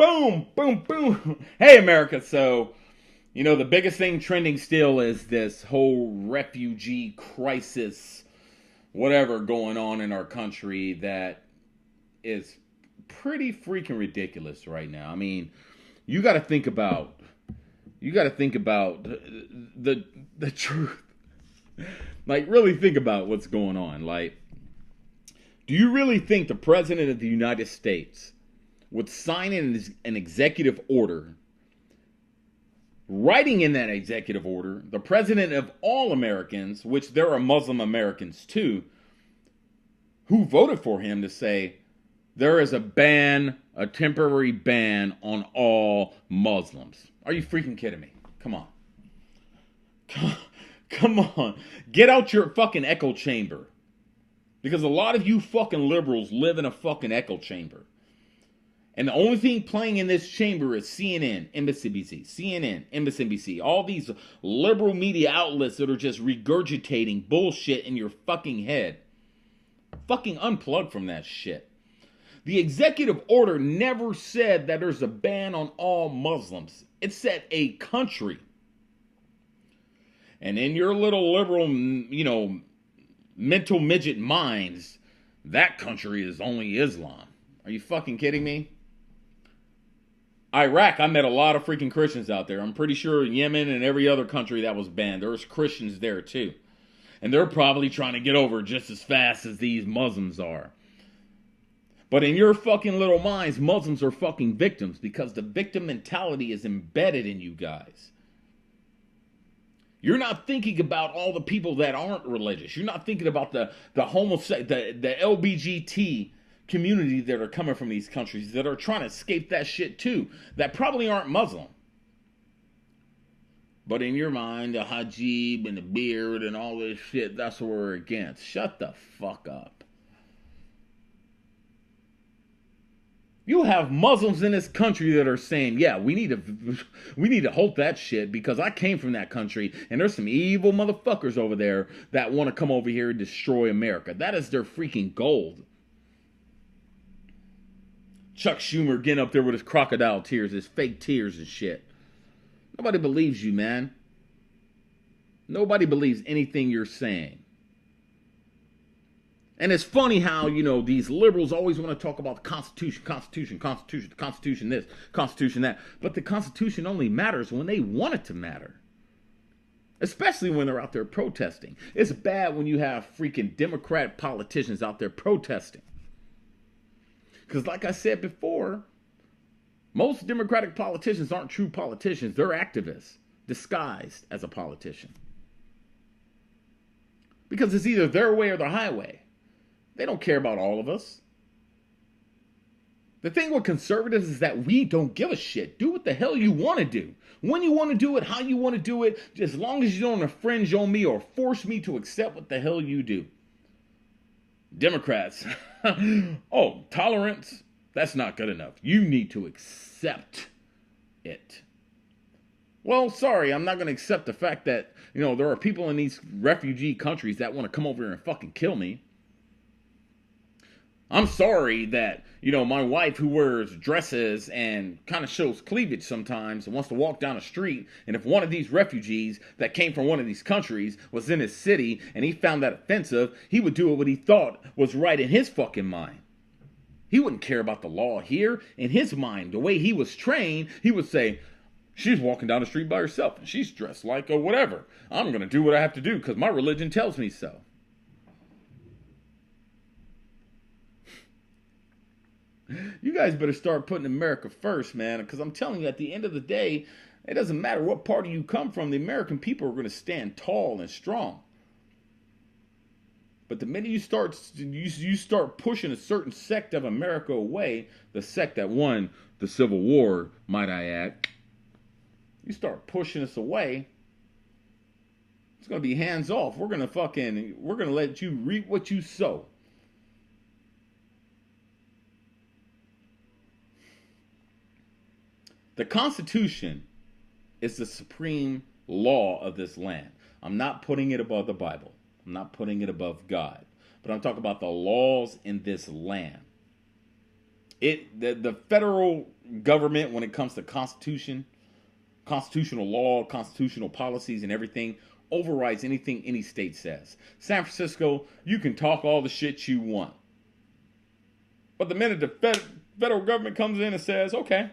Boom, boom, boom. Hey, America. So, the biggest thing trending still is this whole refugee crisis, whatever going on in our country that is pretty freaking ridiculous right now. I mean, you got to think about, the truth. Like, really think about what's going on. Like, do you really think the president of the United States would sign an executive order, writing in that executive order, the president of all Americans, which there are Muslim Americans too, who voted for him, to say there is a temporary ban on all Muslims? Are you freaking kidding me? Come on. Come on. Get out your fucking echo chamber. Because a lot of you fucking liberals live in a fucking echo chamber. And the only thing playing in this chamber is CNN, MSNBC, CNN, MSNBC, all these liberal media outlets that are just regurgitating bullshit in your fucking head. Fucking unplug from that shit. The executive order never said that there's a ban on all Muslims. It said a country. And in your little liberal, mental midget minds, that country is only Islam. Are you fucking kidding me? Iraq, I met a lot of freaking Christians out there. I'm pretty sure Yemen and every other country that was banned, there was Christians there too. And they're probably trying to get over just as fast as these Muslims are. But in your fucking little minds, Muslims are fucking victims because the victim mentality is embedded in you guys. You're not thinking about all the people that aren't religious. You're not thinking about the LBGT community that are coming from these countries that are trying to escape that shit too, that probably aren't Muslim. But in your mind, the hijab and the beard and all this shit, that's what we're against. Shut the fuck up. You have Muslims in this country that are saying, yeah, we need to halt that shit because I came from that country and there's some evil motherfuckers over there that want to come over here and destroy America. That is their freaking goal. Chuck Schumer getting up there with his crocodile tears, his fake tears and shit. Nobody believes you, man. Nobody believes anything you're saying. And it's funny how, these liberals always want to talk about the Constitution this, Constitution that. But the Constitution only matters when they want it to matter. Especially when they're out there protesting. It's bad when you have freaking Democratic politicians out there protesting. Because like I said before, most Democratic politicians aren't true politicians. They're activists disguised as a politician. Because it's either their way or the highway. They don't care about all of us. The thing with conservatives is that we don't give a shit. Do what the hell you want to do. When you want to do it, how you want to do it, as long as you don't infringe on me or force me to accept what the hell you do. Democrats, oh, tolerance, that's not good enough. You need to accept it. Well, sorry, I'm not going to accept the fact that, there are people in these refugee countries that want to come over here and fucking kill me. I'm sorry that, my wife who wears dresses and kind of shows cleavage sometimes and wants to walk down the street, and if one of these refugees that came from one of these countries was in his city and he found that offensive, he would do what he thought was right in his fucking mind. He wouldn't care about the law here. In his mind, the way he was trained, he would say, she's walking down the street by herself and she's dressed like a whatever. I'm going to do what I have to do because my religion tells me so. You guys better start putting America first, man, because I'm telling you, at the end of the day, it doesn't matter what party you come from, the American people are going to stand tall and strong. But the minute you start pushing a certain sect of America away, the sect that won the Civil War, might I add, you start pushing us away, it's going to be hands off. We're going to let you reap what you sow. The Constitution is the supreme law of this land. I'm not putting it above the Bible. I'm not putting it above God. But I'm talking about the laws in this land. The federal government, when it comes to constitution, constitutional law, constitutional policies, and everything, overrides anything any state says. San Francisco, you can talk all the shit you want. But the minute the federal government comes in and says, okay,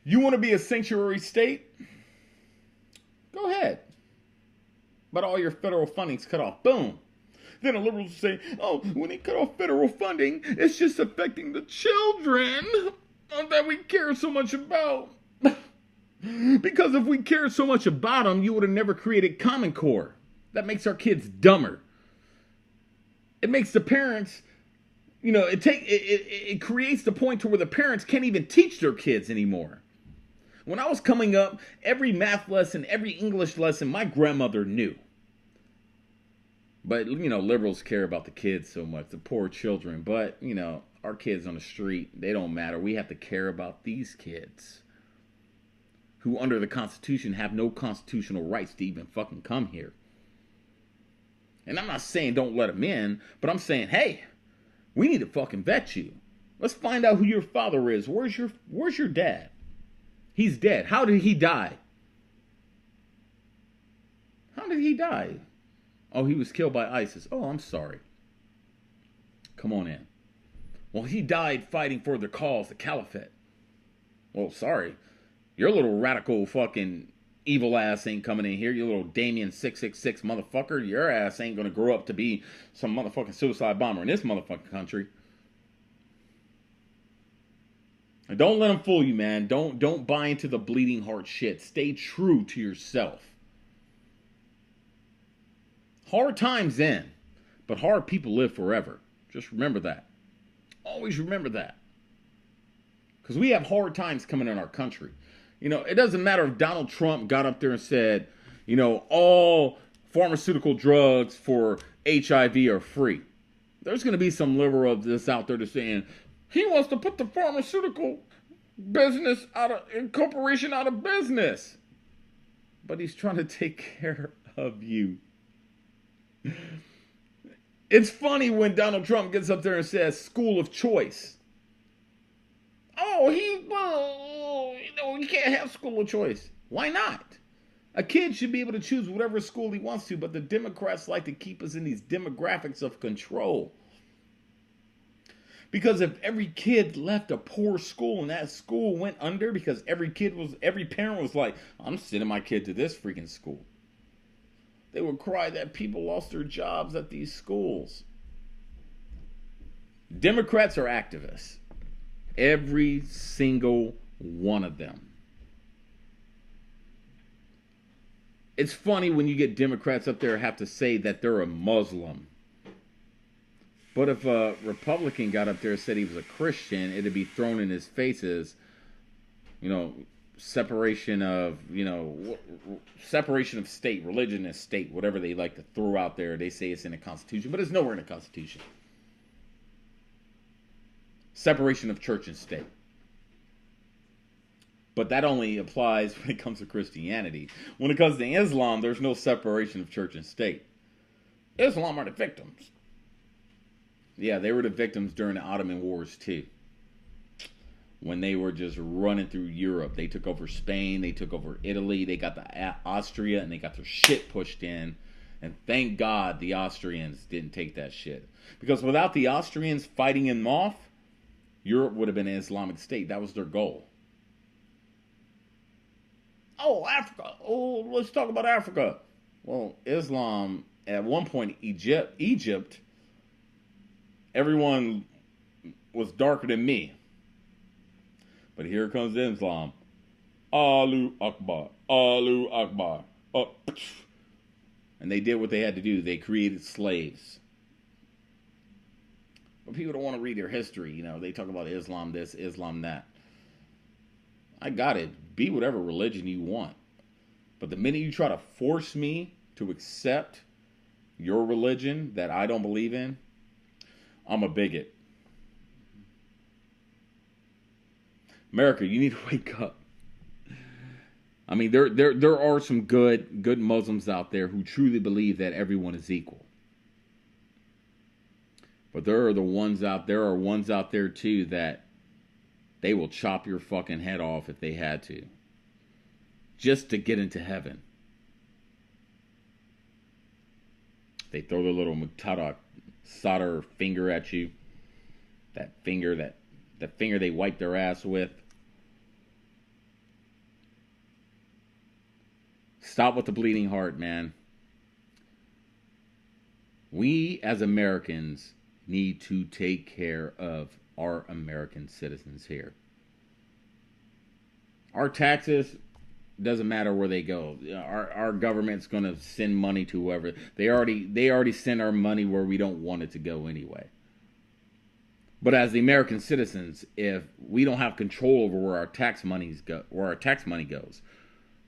you want to be a sanctuary state? Go ahead. But all your federal funding's cut off. Boom. Then the liberals say, oh, when they cut off federal funding, it's just affecting the children that we care so much about. Because if we cared so much about them, you would have never created Common Core. That makes our kids dumber. It makes the parents, it creates the point to where the parents can't even teach their kids anymore. When I was coming up, every math lesson, every English lesson, my grandmother knew. But, liberals care about the kids so much, the poor children. But, our kids on the street, they don't matter. We have to care about these kids who, under the Constitution, have no constitutional rights to even fucking come here. And I'm not saying don't let them in, but I'm saying, hey, we need to fucking vet you. Let's find out who your father is. Where's your dad? He's dead. How did he die? How did he die? Oh, he was killed by ISIS. Oh, I'm sorry. Come on in. Well, he died fighting for the cause, the caliphate. Well, sorry. Your little radical fucking evil ass ain't coming in here. You little Damien 666 motherfucker. Your ass ain't gonna grow up to be some motherfucking suicide bomber in this motherfucking country. And don't let them fool you, man. Don't buy into the bleeding heart shit. Stay true to yourself. Hard times end, but hard people live forever. Just remember that. Always remember that. Because we have hard times coming in our country. It doesn't matter if Donald Trump got up there and said, all pharmaceutical drugs for HIV are free. There's going to be some liberal of this out there that's saying, he wants to put the pharmaceutical business corporation out of business. But he's trying to take care of you. It's funny when Donald Trump gets up there and says school of choice. Oh, you can't have school of choice. Why not? A kid should be able to choose whatever school he wants to, but the Democrats like to keep us in these demographics of control. Because if every kid left a poor school and that school went under because every parent was like, I'm sending my kid to this freaking school. They would cry that people lost their jobs at these schools. Democrats are activists. Every single one of them. It's funny when you get Democrats up there have to say that they're a Muslim. But if a Republican got up there and said he was a Christian, it'd be thrown in his faces, separation of state, religion and state, whatever they like to throw out there. They say it's in the Constitution, but it's nowhere in the Constitution. Separation of church and state. But that only applies when it comes to Christianity. When it comes to Islam, there's no separation of church and state. Islam are the victims. Yeah, they were the victims during the Ottoman Wars too. When they were just running through Europe. They took over Spain, they took over Italy, they got the Austria, and they got their shit pushed in. And thank God the Austrians didn't take that shit. Because without the Austrians fighting them off, Europe would have been an Islamic state. That was their goal. Oh, Africa. Oh, let's talk about Africa. Well, Islam, at one point, Egypt, everyone was darker than me. But here comes Islam. Allahu Akbar. Allahu Akbar. And they did what they had to do. They created slaves. But people don't want to read their history. They talk about Islam this, Islam that. I got it. Be whatever religion you want. But the minute you try to force me to accept your religion that I don't believe in, I'm a bigot. America, you need to wake up. I mean, there are some good Muslims out there who truly believe that everyone is equal. But there are ones out there too that they will chop your fucking head off if they had to, just to get into heaven. They throw their little mutata solder finger at you. The finger they wipe their ass with. Stop with the bleeding heart, man. We as Americans need to take care of our American citizens here. Our taxes, doesn't matter where they go. Our government's going to send money to whoever. They already send our money where we don't want it to go anyway. But as the American citizens, if we don't have control over where our tax money goes,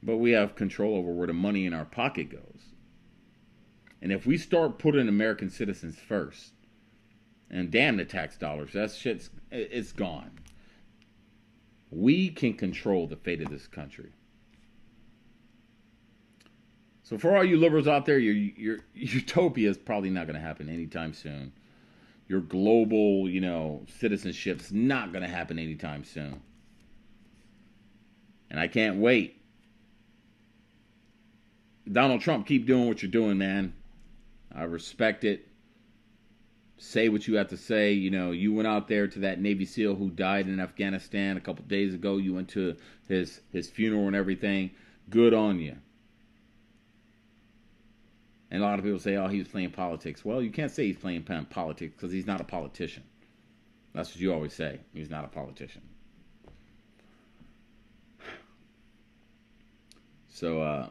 but we have control over where the money in our pocket goes. And if we start putting American citizens first, and damn the tax dollars, that shit's it's gone. We can control the fate of this country. So for all you liberals out there, your utopia is probably not going to happen anytime soon. Your global, citizenship's not going to happen anytime soon. And I can't wait. Donald Trump, keep doing what you're doing, man. I respect it. Say what you have to say. You went out there to that Navy SEAL who died in Afghanistan a couple days ago. You went to his funeral and everything. Good on you. And a lot of people say, oh, he was playing politics. Well, you can't say he's playing politics because he's not a politician. That's what you always say. He's not a politician. So,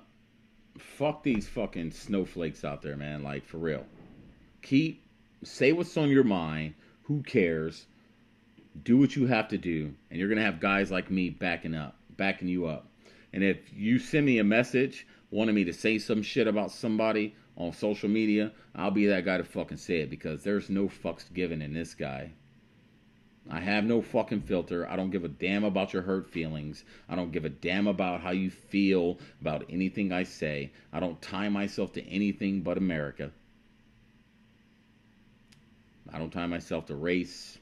fuck these fucking snowflakes out there, man. Like, for real. Say what's on your mind. Who cares? Do what you have to do. And you're going to have guys like me backing you up. And if you send me a message wanting me to say some shit about somebody on social media, I'll be that guy to fucking say it, because there's no fucks given in this guy. I have no fucking filter. I don't give a damn about your hurt feelings. I don't give a damn about how you feel about anything I say. I don't tie myself to anything but America. I don't tie myself to race.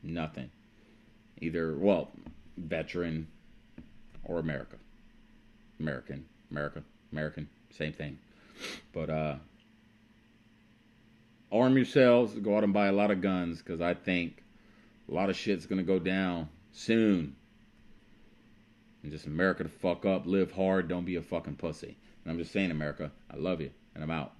Nothing. Either, veteran or America. American. Same thing. But, arm yourselves. Go out and buy a lot of guns, because I think a lot of shit's going to go down soon. And just America to fuck up, live hard, don't be a fucking pussy. And I'm just saying, America, I love you, and I'm out.